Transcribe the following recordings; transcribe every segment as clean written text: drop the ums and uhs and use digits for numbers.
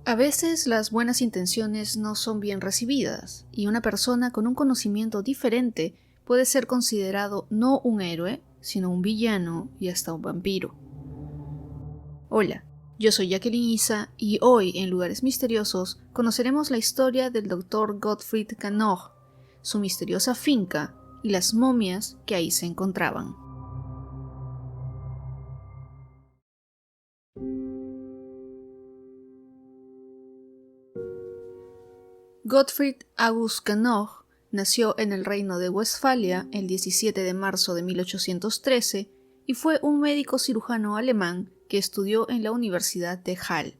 A veces las buenas intenciones no son bien recibidas, y una persona con un conocimiento diferente puede ser considerado no un héroe, sino un villano y hasta un vampiro. Hola, yo soy Jacqueline Isa y hoy en Lugares Misteriosos conoceremos la historia del Dr. Gottfried Cannog, su misteriosa finca y las momias que ahí se encontraban. Gottfried August Cannog nació en el Reino de Westfalia el 17 de marzo de 1813 y fue un médico cirujano alemán que estudió en la Universidad de Halle.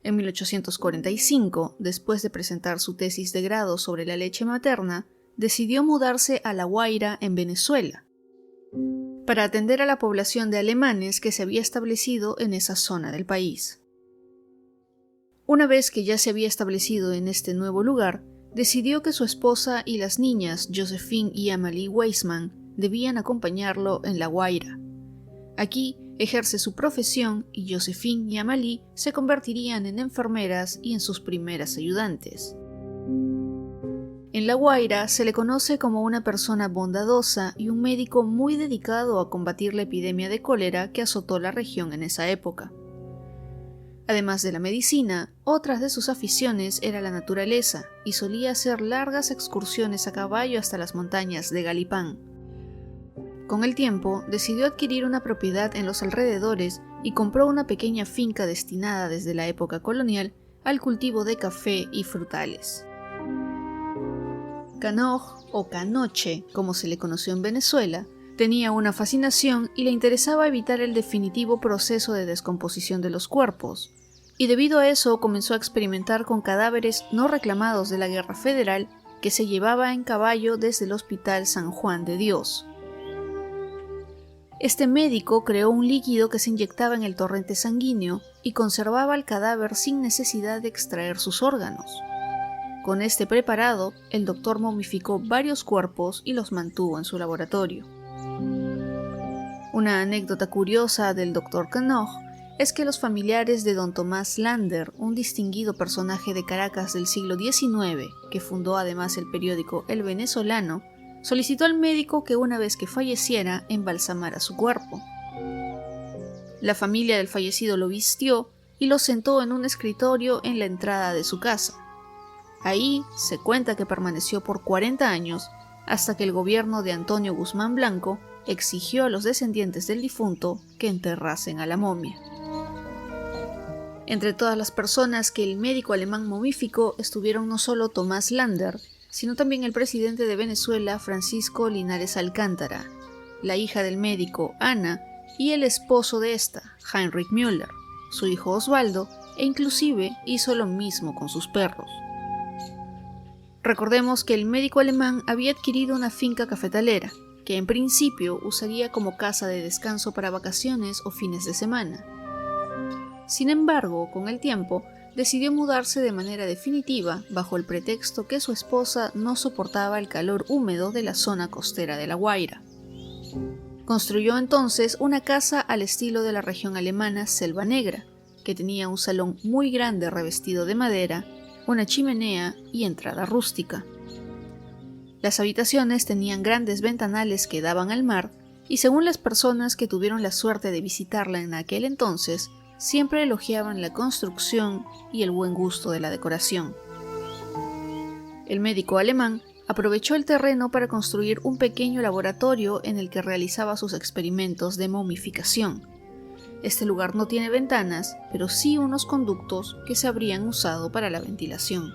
En 1845, después de presentar su tesis de grado sobre la leche materna, decidió mudarse a La Guaira, en Venezuela, para atender a la población de alemanes que se había establecido en esa zona del país. Una vez que ya se había establecido en este nuevo lugar, decidió que su esposa y las niñas Josephine y Amalie Weissman debían acompañarlo en La Guaira. Aquí ejerce su profesión y Josephine y Amalie se convertirían en enfermeras y en sus primeras ayudantes. En La Guaira se le conoce como una persona bondadosa y un médico muy dedicado a combatir la epidemia de cólera que azotó la región en esa época. Además de la medicina, otras de sus aficiones era la naturaleza y solía hacer largas excursiones a caballo hasta las montañas de Galipán. Con el tiempo, decidió adquirir una propiedad en los alrededores y compró una pequeña finca destinada desde la época colonial al cultivo de café y frutales. Cannog, o Canoche, como se le conoció en Venezuela, tenía una fascinación y le interesaba evitar el definitivo proceso de descomposición de los cuerpos, y debido a eso comenzó a experimentar con cadáveres no reclamados de la Guerra Federal que se llevaba en caballo desde el Hospital San Juan de Dios. Este médico creó un líquido que se inyectaba en el torrente sanguíneo y conservaba el cadáver sin necesidad de extraer sus órganos. Con este preparado, el doctor momificó varios cuerpos y los mantuvo en su laboratorio. Una anécdota curiosa del Dr. Cannog es que los familiares de don Tomás Lander, un distinguido personaje de Caracas del siglo XIX, que fundó además el periódico El Venezolano, solicitó al médico que una vez que falleciera embalsamara su cuerpo. La familia del fallecido lo vistió y lo sentó en un escritorio en la entrada de su casa. Ahí se cuenta que permaneció por 40 años hasta que el gobierno de Antonio Guzmán Blanco exigió a los descendientes del difunto que enterrasen a la momia. Entre todas las personas que el médico alemán momificó estuvieron no solo Tomás Lander, sino también el presidente de Venezuela, Francisco Linares Alcántara, la hija del médico, Ana, y el esposo de esta, Heinrich Müller, su hijo Osvaldo, e inclusive hizo lo mismo con sus perros. Recordemos que el médico alemán había adquirido una finca cafetalera, que en principio usaría como casa de descanso para vacaciones o fines de semana. Sin embargo, con el tiempo, decidió mudarse de manera definitiva bajo el pretexto que su esposa no soportaba el calor húmedo de la zona costera de La Guaira. Construyó entonces una casa al estilo de la región alemana Selva Negra, que tenía un salón muy grande revestido de madera, una chimenea y entrada rústica. Las habitaciones tenían grandes ventanales que daban al mar y según las personas que tuvieron la suerte de visitarla en aquel entonces, siempre elogiaban la construcción y el buen gusto de la decoración. El médico alemán aprovechó el terreno para construir un pequeño laboratorio en el que realizaba sus experimentos de momificación. Este lugar no tiene ventanas, pero sí unos conductos que se habrían usado para la ventilación.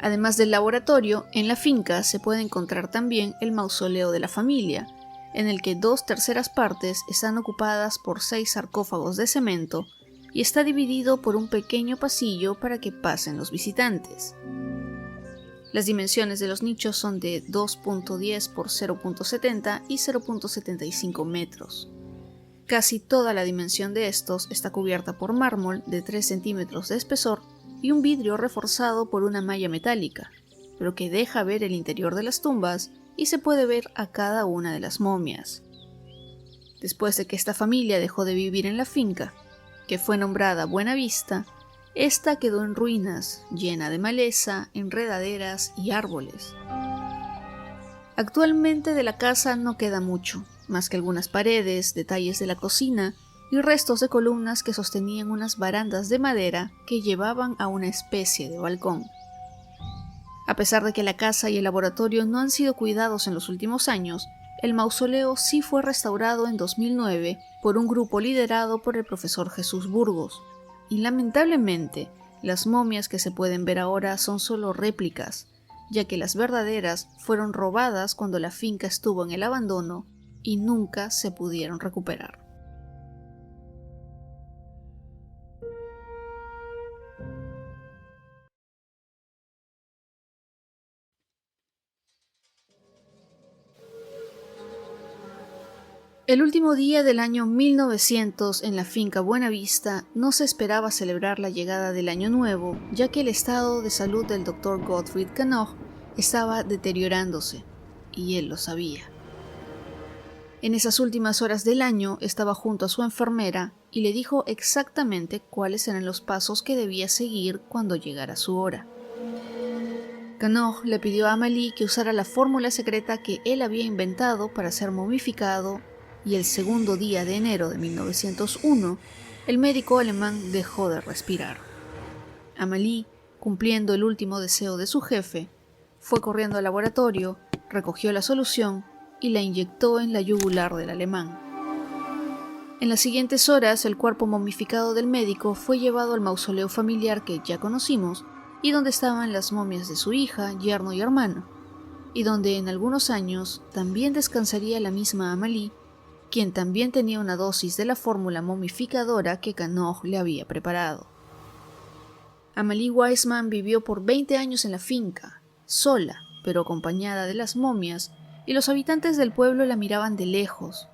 Además del laboratorio, en la finca se puede encontrar también el mausoleo de la familia, en el que 2/3 partes están ocupadas por 6 sarcófagos de cemento y está dividido por un pequeño pasillo para que pasen los visitantes. Las dimensiones de los nichos son de 2.10 por 0.70 y 0.75 metros. Casi toda la dimensión de estos está cubierta por mármol de 3 centímetros de espesor y un vidrio reforzado por una malla metálica, pero que deja ver el interior de las tumbas y se puede ver a cada una de las momias. Después de que esta familia dejó de vivir en la finca, que fue nombrada Buena Vista, esta quedó en ruinas, llena de maleza, enredaderas y árboles. Actualmente de la casa no queda mucho, más que algunas paredes, detalles de la cocina y restos de columnas que sostenían unas barandas de madera que llevaban a una especie de balcón. A pesar de que la casa y el laboratorio no han sido cuidados en los últimos años, el mausoleo sí fue restaurado en 2009 por un grupo liderado por el profesor Jesús Burgos, y lamentablemente las momias que se pueden ver ahora son solo réplicas, ya que las verdaderas fueron robadas cuando la finca estuvo en el abandono y nunca se pudieron recuperar. El último día del año 1900 en la finca Buena Vista no se esperaba celebrar la llegada del año nuevo, ya que el estado de salud del Dr. Gottfried Knopf estaba deteriorándose, y él lo sabía. En esas últimas horas del año estaba junto a su enfermera y le dijo exactamente cuáles eran los pasos que debía seguir cuando llegara su hora. Knopf le pidió a Amalie que usara la fórmula secreta que él había inventado para ser momificado, y el segundo día de enero de 1901, el médico alemán dejó de respirar. Amalie, cumpliendo el último deseo de su jefe, fue corriendo al laboratorio, recogió la solución y la inyectó en la yugular del alemán. En las siguientes horas, el cuerpo momificado del médico fue llevado al mausoleo familiar que ya conocimos y donde estaban las momias de su hija, yerno y hermano, y donde en algunos años también descansaría la misma Amalie, quien también tenía una dosis de la fórmula momificadora que Knopf le había preparado. Amalie Weissman vivió por 20 años en la finca, sola, pero acompañada de las momias, y los habitantes del pueblo la miraban de lejos.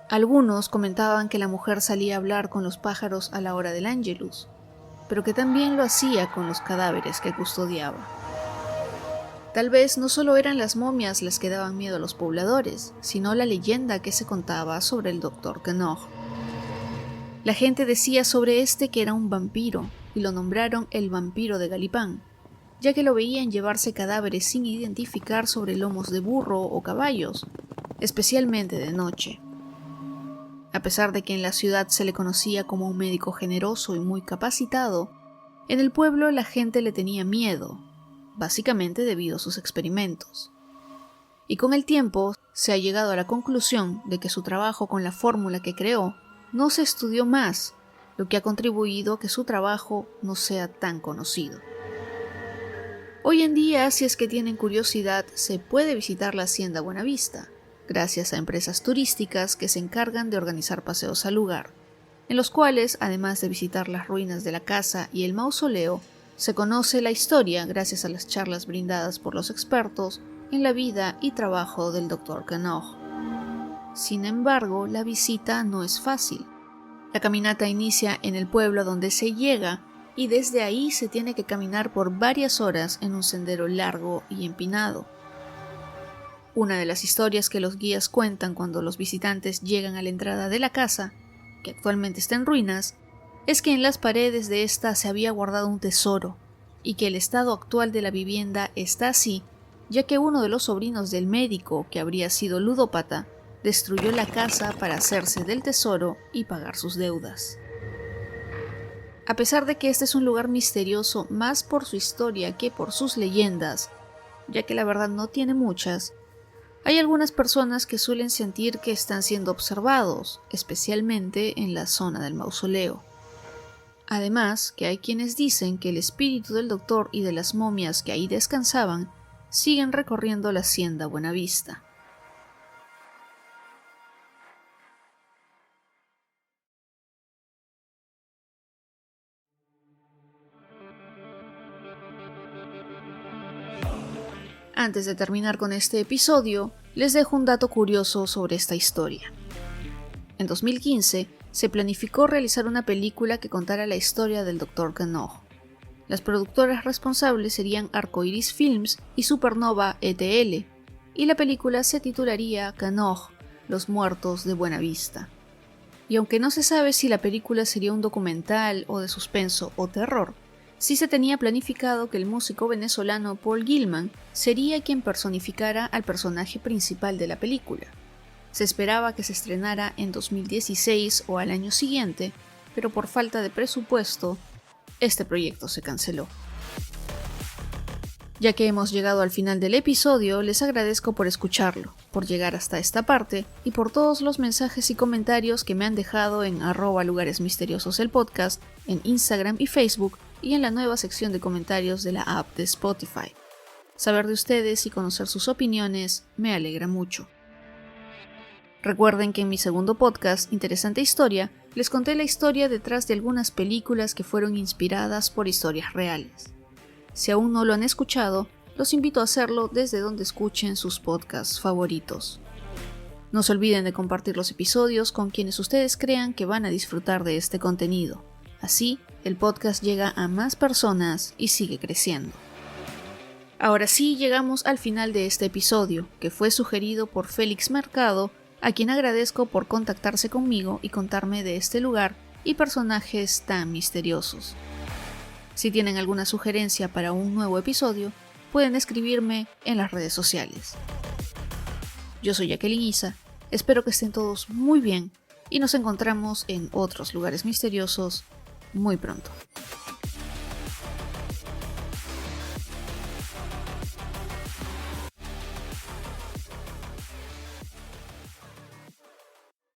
Algunos comentaban que la mujer salía a hablar con los pájaros a la hora del Ángelus, pero que también lo hacía con los cadáveres que custodiaba. Tal vez no solo eran las momias las que daban miedo a los pobladores, sino la leyenda que se contaba sobre el Dr. Knopf. La gente decía sobre este que era un vampiro, y lo nombraron el vampiro de Galipán, ya que lo veían llevarse cadáveres sin identificar sobre lomos de burro o caballos, especialmente de noche. A pesar de que en la ciudad se le conocía como un médico generoso y muy capacitado, en el pueblo la gente le tenía miedo, básicamente debido a sus experimentos. Y con el tiempo se ha llegado a la conclusión de que su trabajo con la fórmula que creó no se estudió más, lo que ha contribuido a que su trabajo no sea tan conocido. Hoy en día, si es que tienen curiosidad, se puede visitar la Hacienda Buena Vista, gracias a empresas turísticas que se encargan de organizar paseos al lugar, en los cuales, además de visitar las ruinas de la casa y el mausoleo, se conoce la historia gracias a las charlas brindadas por los expertos en la vida y trabajo del Dr. Knopf. Sin embargo, la visita no es fácil. La caminata inicia en el pueblo donde se llega y desde ahí se tiene que caminar por varias horas en un sendero largo y empinado. Una de las historias que los guías cuentan cuando los visitantes llegan a la entrada de la casa, que actualmente está en ruinas, es que en las paredes de esta se había guardado un tesoro, y que el estado actual de la vivienda está así, ya que uno de los sobrinos del médico, que habría sido ludópata, destruyó la casa para hacerse del tesoro y pagar sus deudas. A pesar de que este es un lugar misterioso más por su historia que por sus leyendas, ya que la verdad no tiene muchas, hay algunas personas que suelen sentir que están siendo observados, especialmente en la zona del mausoleo. Además, que hay quienes dicen que el espíritu del doctor y de las momias que ahí descansaban siguen recorriendo la Hacienda Buena Vista. Antes de terminar con este episodio, les dejo un dato curioso sobre esta historia. En 2015, se planificó realizar una película que contara la historia del Dr. Knopf. Las productoras responsables serían Arcoiris Films y Supernova ETL, y la película se titularía Knopf, Los Muertos de Buena Vista. y aunque no se sabe si la película sería un documental o de suspenso o terror, sí se tenía planificado que el músico venezolano Paul Gilman sería quien personificara al personaje principal de la película. Se esperaba que se estrenara en 2016 o al año siguiente, pero por falta de presupuesto, este proyecto se canceló. Ya que hemos llegado al final del episodio, les agradezco por escucharlo, por llegar hasta esta parte y por todos los mensajes y comentarios que me han dejado en @lugaresmisteriosos el podcast, en Instagram y Facebook y en la nueva sección de comentarios de la app de Spotify. Saber de ustedes y conocer sus opiniones me alegra mucho. Recuerden que en mi segundo podcast, Interesante Historia, les conté la historia detrás de algunas películas que fueron inspiradas por historias reales. Si aún no lo han escuchado, los invito a hacerlo desde donde escuchen sus podcasts favoritos. No se olviden de compartir los episodios con quienes ustedes crean que van a disfrutar de este contenido. Así, el podcast llega a más personas y sigue creciendo. Ahora sí, llegamos al final de este episodio, que fue sugerido por Félix Mercado, a quien agradezco por contactarse conmigo y contarme de este lugar y personajes tan misteriosos. Si tienen alguna sugerencia para un nuevo episodio, pueden escribirme en las redes sociales. Yo soy Jacqueline Isa, espero que estén todos muy bien y nos encontramos en otros lugares misteriosos muy pronto.